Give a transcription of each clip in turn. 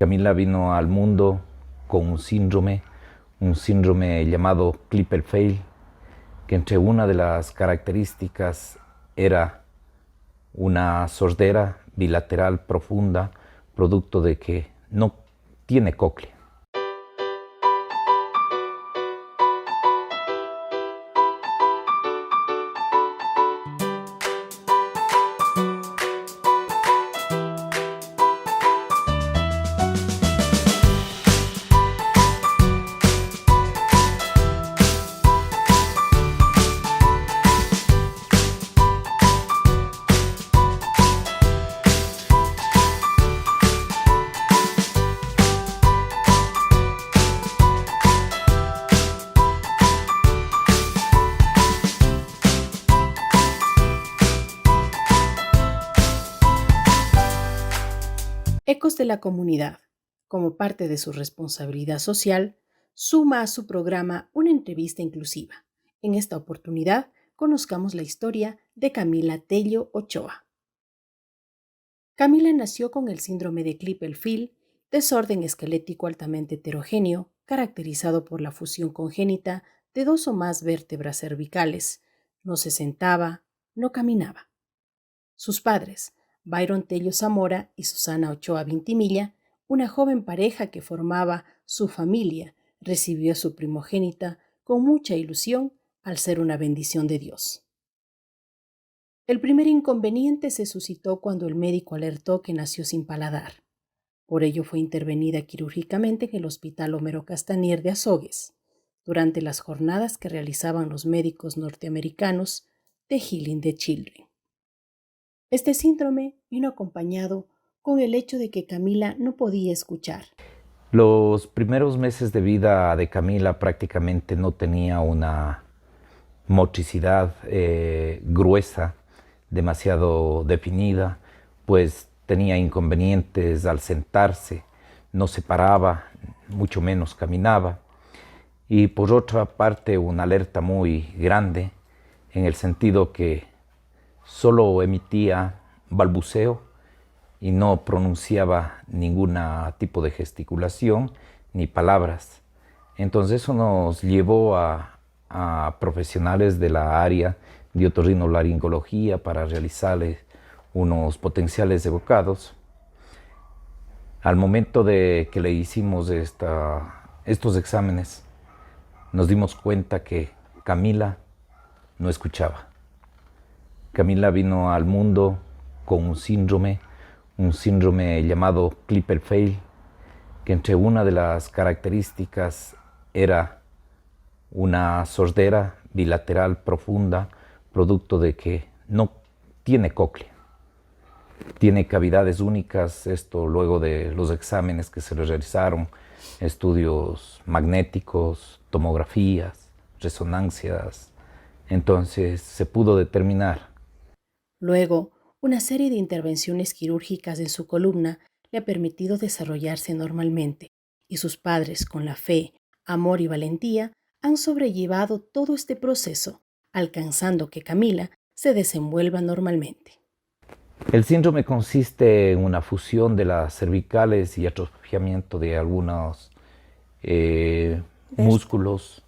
Camila vino al mundo con un síndrome llamado Klippel-Feil, que entre una de las características era una sordera bilateral profunda, producto de que no tiene cóclea. Ecos de la Comunidad, como parte de su responsabilidad social, suma a su programa una entrevista inclusiva. En esta oportunidad, conozcamos la historia de Camila Tello Ochoa. Camila nació con el síndrome de Klippel-Feil, desorden esquelético altamente heterogéneo, caracterizado por la fusión congénita de dos o más vértebras cervicales. No se sentaba, no caminaba. Sus padres, Byron Tello Zamora y Susana Ochoa Vintimilla, una joven pareja que formaba su familia, recibió a su primogénita con mucha ilusión al ser una bendición de Dios. El primer inconveniente se suscitó cuando el médico alertó que nació sin paladar. Por ello fue intervenida quirúrgicamente en el Hospital Homero Castanier de Azogues, durante las jornadas que realizaban los médicos norteamericanos de Healing the Children. Este síndrome vino acompañado con el hecho de que Camila no podía escuchar. Los primeros meses de vida de Camila prácticamente no tenía una motricidad gruesa, demasiado definida, pues tenía inconvenientes al sentarse, no se paraba, mucho menos caminaba. Y por otra parte, una alerta muy grande en el sentido que solo emitía balbuceo y no pronunciaba ningún tipo de gesticulación ni palabras. Entonces eso nos llevó a profesionales de la área de otorrinolaringología para realizarles unos potenciales evocados. Al momento de que le hicimos estos exámenes, nos dimos cuenta que Camila no escuchaba. Camila vino al mundo con un síndrome llamado Klippel-Feil, que entre una de las características era una sordera bilateral profunda, producto de que no tiene cóclea. Tiene cavidades únicas, esto luego de los exámenes que se le realizaron, estudios magnéticos, tomografías, resonancias. Entonces se pudo determinar. Luego, una serie de intervenciones quirúrgicas en su columna le ha permitido desarrollarse normalmente, y sus padres, con la fe, amor y valentía, han sobrellevado todo este proceso, alcanzando que Camila se desenvuelva normalmente. El síndrome consiste en una fusión de las cervicales y atrofiamiento de algunos músculos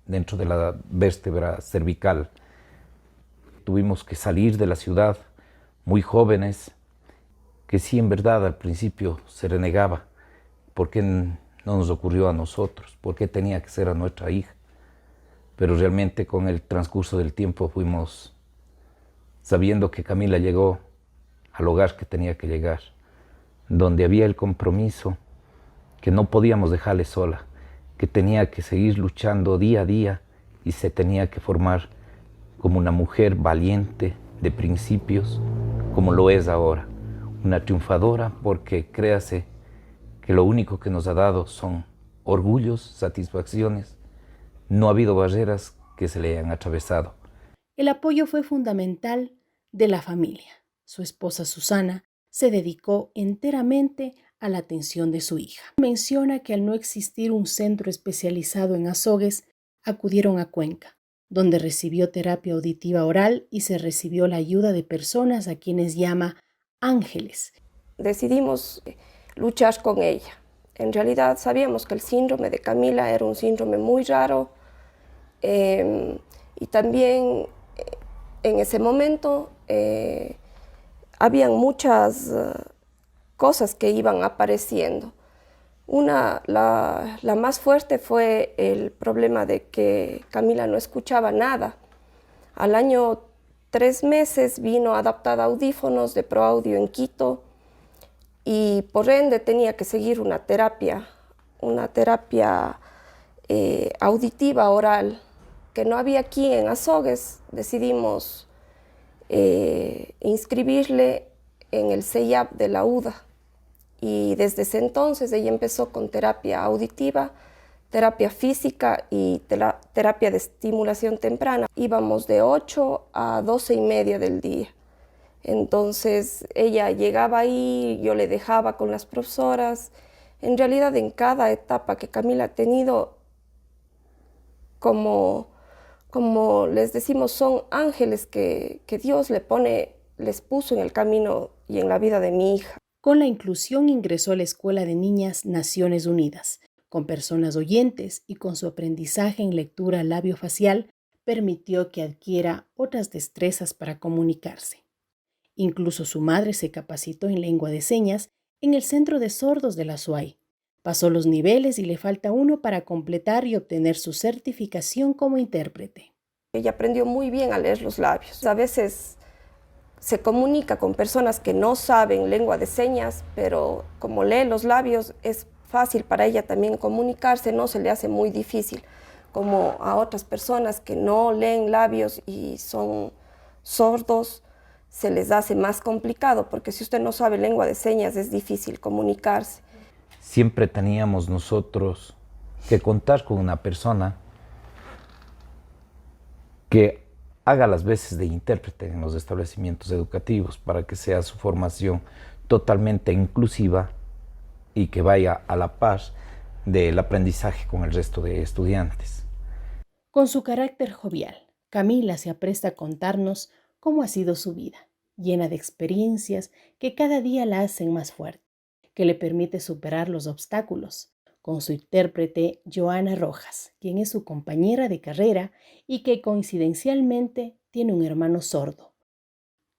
dentro de la vértebra cervical. Tuvimos que salir de la ciudad muy jóvenes, que sí, en verdad al principio se renegaba. ¿Por qué no nos ocurrió a nosotros? ¿Por qué tenía que ser a nuestra hija? Pero realmente con el transcurso del tiempo fuimos sabiendo que Camila llegó al hogar que tenía que llegar, donde había el compromiso, que no podíamos dejarle sola, que tenía que seguir luchando día a día y se tenía que formar como una mujer valiente, de principios, como lo es ahora. Una triunfadora, porque créase que lo único que nos ha dado son orgullos, satisfacciones. No ha habido barreras que se le hayan atravesado. El apoyo fue fundamental de la familia. Su esposa Susana se dedicó enteramente a la atención de su hija. Menciona que al no existir un centro especializado en Azogues, acudieron a Cuenca, donde recibió terapia auditiva oral y se recibió la ayuda de personas a quienes llama ángeles. Decidimos luchar con ella. En realidad sabíamos que el síndrome de Camila era un síndrome muy raro y también en ese momento habían muchas cosas que iban apareciendo. La más fuerte fue el problema de que Camila no escuchaba nada. Al año 3 meses vino adaptada a audífonos de ProAudio en Quito y por ende tenía que seguir una terapia auditiva oral que no había aquí en Azogues. Decidimos inscribirle en el CEIAP de la UDA. Y desde ese entonces ella empezó con terapia auditiva, terapia física y terapia de estimulación temprana. Íbamos de 8 a 12:30 del día. Entonces ella llegaba ahí, yo le dejaba con las profesoras. En realidad en cada etapa que Camila ha tenido, como les decimos, son ángeles que Dios les puso en el camino y en la vida de mi hija. Con la inclusión ingresó a la Escuela de Niñas Naciones Unidas. Con personas oyentes y con su aprendizaje en lectura labiofacial, permitió que adquiera otras destrezas para comunicarse. Incluso su madre se capacitó en lengua de señas en el Centro de Sordos de la SUAY. Pasó los niveles y le falta uno para completar y obtener su certificación como intérprete. Ella aprendió muy bien a leer los labios. A veces se comunica con personas que no saben lengua de señas, pero como lee los labios es fácil para ella también comunicarse, no se le hace muy difícil, como a otras personas que no leen labios y son sordos, se les hace más complicado, porque si usted no sabe lengua de señas es difícil comunicarse. Siempre teníamos nosotros que contar con una persona que haga las veces de intérprete en los establecimientos educativos para que sea su formación totalmente inclusiva y que vaya a la par del aprendizaje con el resto de estudiantes. Con su carácter jovial, Camila se apresta a contarnos cómo ha sido su vida, llena de experiencias que cada día la hacen más fuerte, que le permite superar los obstáculos, con su intérprete Joana Rojas, quien es su compañera de carrera y que coincidencialmente tiene un hermano sordo.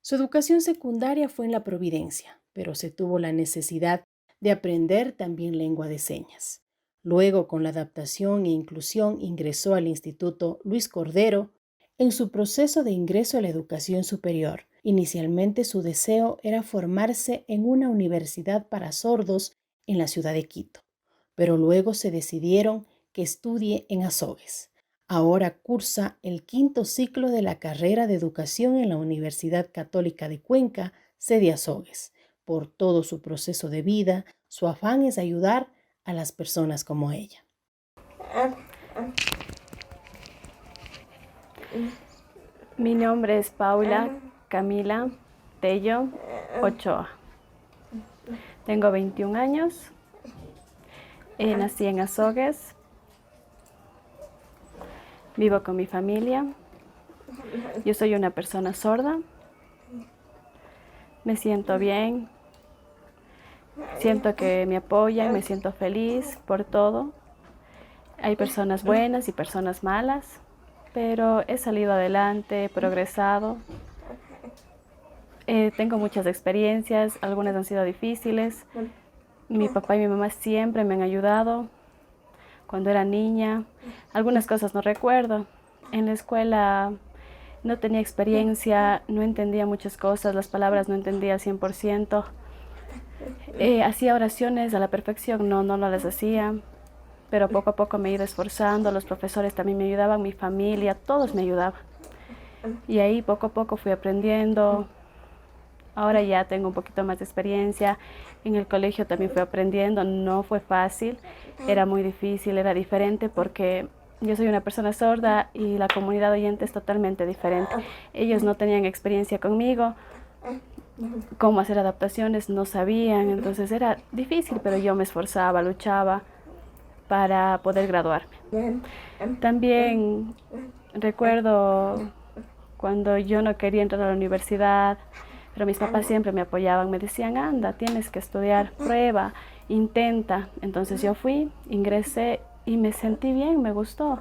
Su educación secundaria fue en la Providencia, pero se tuvo la necesidad de aprender también lengua de señas. Luego, con la adaptación e inclusión, ingresó al Instituto Luis Cordero. En su proceso de ingreso a la educación superior, inicialmente su deseo era formarse en una universidad para sordos en la ciudad de Quito, pero luego se decidieron que estudie en Azogues. Ahora cursa el 5º ciclo de la carrera de educación en la Universidad Católica de Cuenca, sede Azogues. Por todo su proceso de vida, su afán es ayudar a las personas como ella. Mi nombre es Paula Camila Tello Ochoa. Tengo 21 años. Nací en Azogues. Vivo con mi familia. Yo soy una persona sorda. Me siento bien. Siento que me apoyan, me siento feliz por todo. Hay personas buenas y personas malas, pero he salido adelante, he progresado. Tengo muchas experiencias, algunas han sido difíciles. Mi papá y mi mamá siempre me han ayudado. Cuando era niña, algunas cosas no recuerdo. En la escuela no tenía experiencia, no entendía muchas cosas, las palabras no entendía al 100%. Hacía oraciones a la perfección, no las hacía, pero poco a poco me he ido esforzando, los profesores también me ayudaban, mi familia, todos me ayudaban. Y ahí poco a poco fui aprendiendo. Ahora ya tengo un poquito más de experiencia. En el colegio también fui aprendiendo, no fue fácil, era muy difícil, era diferente porque yo soy una persona sorda y la comunidad oyente es totalmente diferente. Ellos no tenían experiencia conmigo, cómo hacer adaptaciones no sabían, entonces era difícil, pero yo me esforzaba, luchaba para poder graduarme. También recuerdo cuando yo no quería entrar a la universidad, Pero mis papás siempre me apoyaban, me decían, anda, tienes que estudiar, prueba, intenta. Entonces yo fui, ingresé y me sentí bien, me gustó.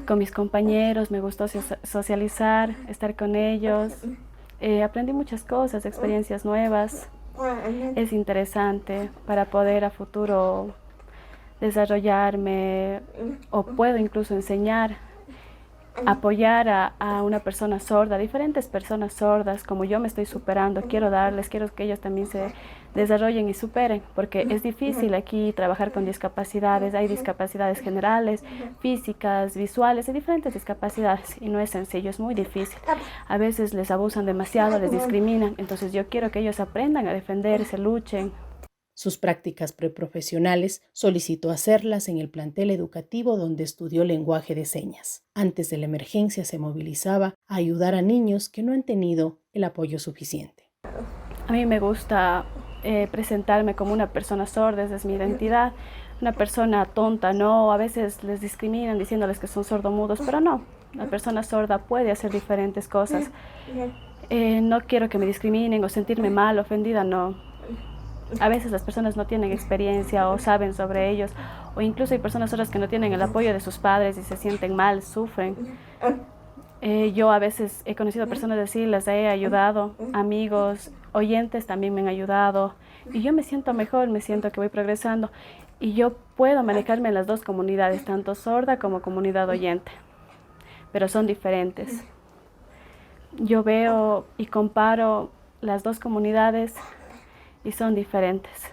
Con mis compañeros, me gustó socializar, estar con ellos. Aprendí muchas cosas, experiencias nuevas. Es interesante para poder a futuro desarrollarme o puedo incluso enseñar, apoyar a una persona sorda, diferentes personas sordas, como yo me estoy superando, quiero que ellos también se desarrollen y superen, porque es difícil aquí trabajar con discapacidades, hay discapacidades generales, físicas, visuales, hay diferentes discapacidades y no es sencillo, es muy difícil. A veces les abusan demasiado, les discriminan, entonces yo quiero que ellos aprendan a defenderse, luchen. Sus prácticas preprofesionales solicitó hacerlas en el plantel educativo donde estudió lenguaje de señas. Antes de la emergencia se movilizaba a ayudar a niños que no han tenido el apoyo suficiente. A mí me gusta presentarme como una persona sorda, esa es mi identidad, una persona tonta, no, a veces les discriminan diciéndoles que son sordomudos, pero no, la persona sorda puede hacer diferentes cosas. No quiero que me discriminen o sentirme mal, ofendida, no. A veces las personas no tienen experiencia o saben sobre ellos, o incluso hay personas sordas que no tienen el apoyo de sus padres y se sienten mal, sufren. Yo a veces he conocido personas así, las he ayudado, amigos, oyentes también me han ayudado y yo me siento mejor, me siento que voy progresando y yo puedo manejarme en las dos comunidades, tanto sorda como comunidad oyente, pero son diferentes. Yo veo y comparo las dos comunidades y son diferentes.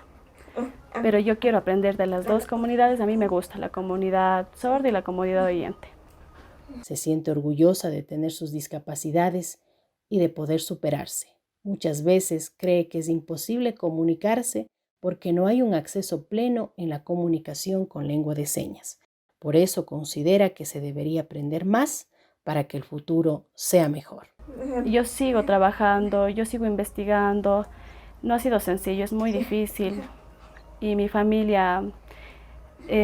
Pero yo quiero aprender de las dos comunidades. A mí me gusta la comunidad sorda y la comunidad oyente. Se siente orgullosa de tener sus discapacidades y de poder superarse. Muchas veces cree que es imposible comunicarse porque no hay un acceso pleno en la comunicación con lengua de señas. Por eso considera que se debería aprender más para que el futuro sea mejor. Yo sigo trabajando, yo sigo investigando. No ha sido sencillo, es muy difícil y mi familia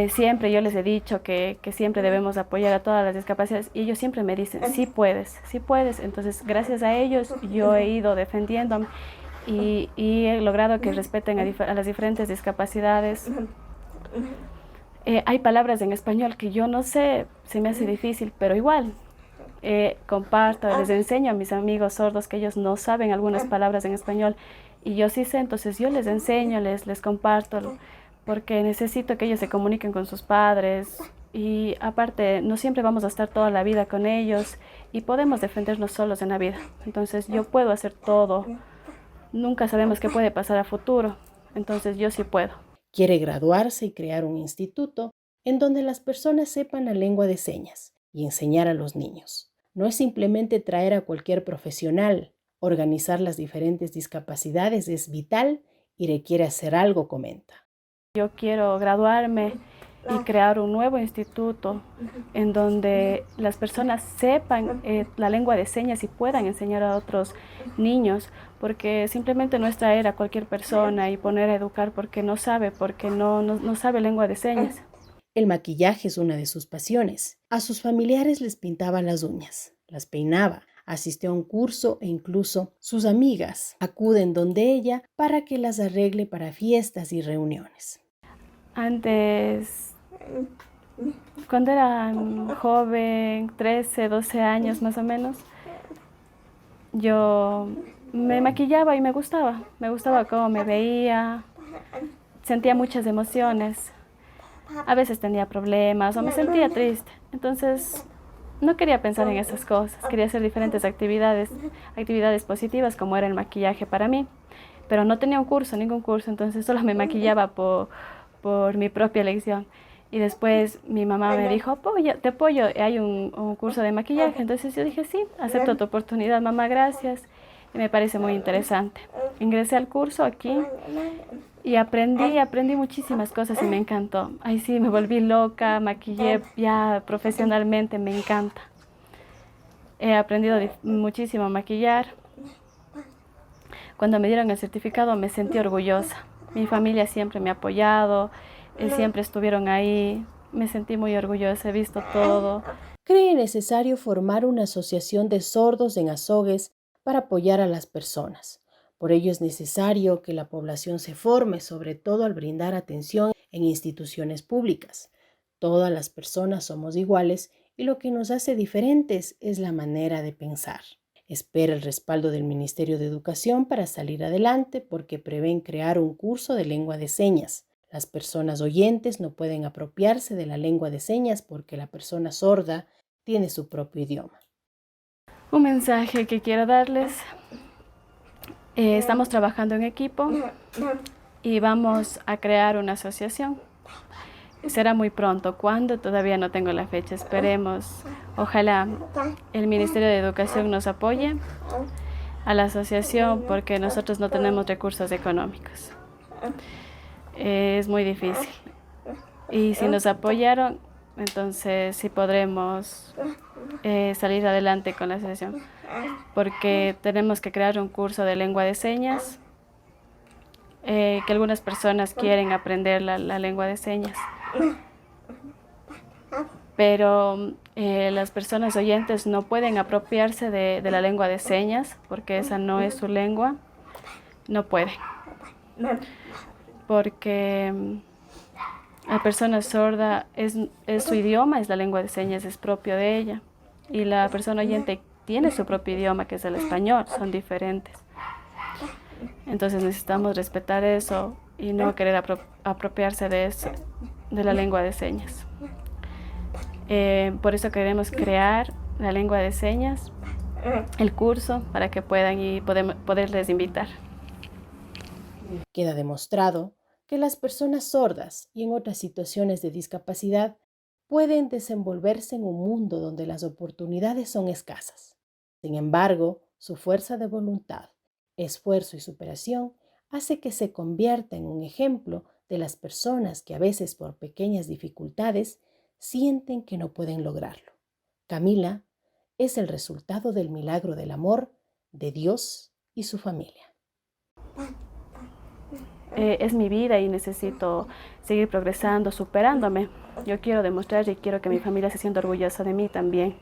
siempre yo les he dicho que siempre debemos apoyar a todas las discapacidades y ellos siempre me dicen, sí puedes, entonces gracias a ellos yo he ido defendiéndome y he logrado que respeten a las diferentes discapacidades. Hay palabras en español que yo no sé, se me hace difícil, pero igual comparto, les enseño a mis amigos sordos que ellos no saben algunas palabras en español y yo sí sé, entonces yo les enseño, les comparto, porque necesito que ellos se comuniquen con sus padres y aparte no siempre vamos a estar toda la vida con ellos y podemos defendernos solos en la vida. Entonces yo puedo hacer todo, nunca sabemos qué puede pasar a futuro, entonces yo sí puedo. Quiere graduarse y crear un instituto en donde las personas sepan la lengua de señas y enseñar a los niños. No es simplemente traer a cualquier profesional. Organizar las diferentes discapacidades es vital y requiere hacer algo, comenta. Yo quiero graduarme y crear un nuevo instituto en donde las personas sepan la lengua de señas y puedan enseñar a otros niños, porque simplemente no es traer a cualquier persona y poner a educar porque no sabe lengua de señas. El maquillaje es una de sus pasiones. A sus familiares les pintaba las uñas, las peinaba. Asistió a un curso e incluso sus amigas acuden donde ella para que las arregle para fiestas y reuniones. Antes, cuando era joven, 13, 12 años más o menos, yo me maquillaba y me gustaba cómo me veía, sentía muchas emociones, a veces tenía problemas o me sentía triste, entonces no quería pensar en esas cosas, quería hacer diferentes actividades positivas como era el maquillaje para mí, pero no tenía ningún curso, entonces solo me maquillaba por mi propia elección. Y después mi mamá me dijo, te apoyo, hay un curso de maquillaje, entonces yo dije, sí, acepto tu oportunidad, mamá, gracias, y me parece muy interesante. Ingresé al curso aquí y aprendí muchísimas cosas y me encantó. Ahí sí, me volví loca, maquillé ya profesionalmente, me encanta. He aprendido muchísimo a maquillar. Cuando me dieron el certificado me sentí orgullosa. Mi familia siempre me ha apoyado, siempre estuvieron ahí. Me sentí muy orgullosa, he visto todo. Cree necesario formar una asociación de sordos en Azogues para apoyar a las personas. Por ello es necesario que la población se forme, sobre todo al brindar atención en instituciones públicas. Todas las personas somos iguales y lo que nos hace diferentes es la manera de pensar. Espera el respaldo del Ministerio de Educación para salir adelante porque prevén crear un curso de lengua de señas. Las personas oyentes no pueden apropiarse de la lengua de señas porque la persona sorda tiene su propio idioma. Un mensaje que quiero darles. Estamos trabajando en equipo y vamos a crear una asociación. Será muy pronto. ¿Cuándo? Todavía no tengo la fecha. Esperemos. Ojalá el Ministerio de Educación nos apoye a la asociación porque nosotros no tenemos recursos económicos. Es muy difícil. Y si nos apoyaron, entonces sí podremos salir adelante con la asociación. Porque tenemos que crear un curso de lengua de señas, que algunas personas quieren aprender la lengua de señas. Pero las personas oyentes no pueden apropiarse de la lengua de señas porque esa no es su lengua. No pueden. Porque la persona sorda es su idioma, es la lengua de señas, es propio de ella. Y la persona oyente tiene su propio idioma, que es el español, son diferentes. Entonces necesitamos respetar eso y no querer apropiarse de eso, de la lengua de señas. Por eso queremos crear la lengua de señas, el curso, para que puedan y poderles invitar. Queda demostrado que las personas sordas y en otras situaciones de discapacidad pueden desenvolverse en un mundo donde las oportunidades son escasas. Sin embargo, su fuerza de voluntad, esfuerzo y superación hace que se convierta en un ejemplo de las personas que a veces por pequeñas dificultades sienten que no pueden lograrlo. Camila es el resultado del milagro del amor de Dios y su familia. Es mi vida y necesito seguir progresando, superándome. Yo quiero demostrar y quiero que mi familia se sienta orgullosa de mí también.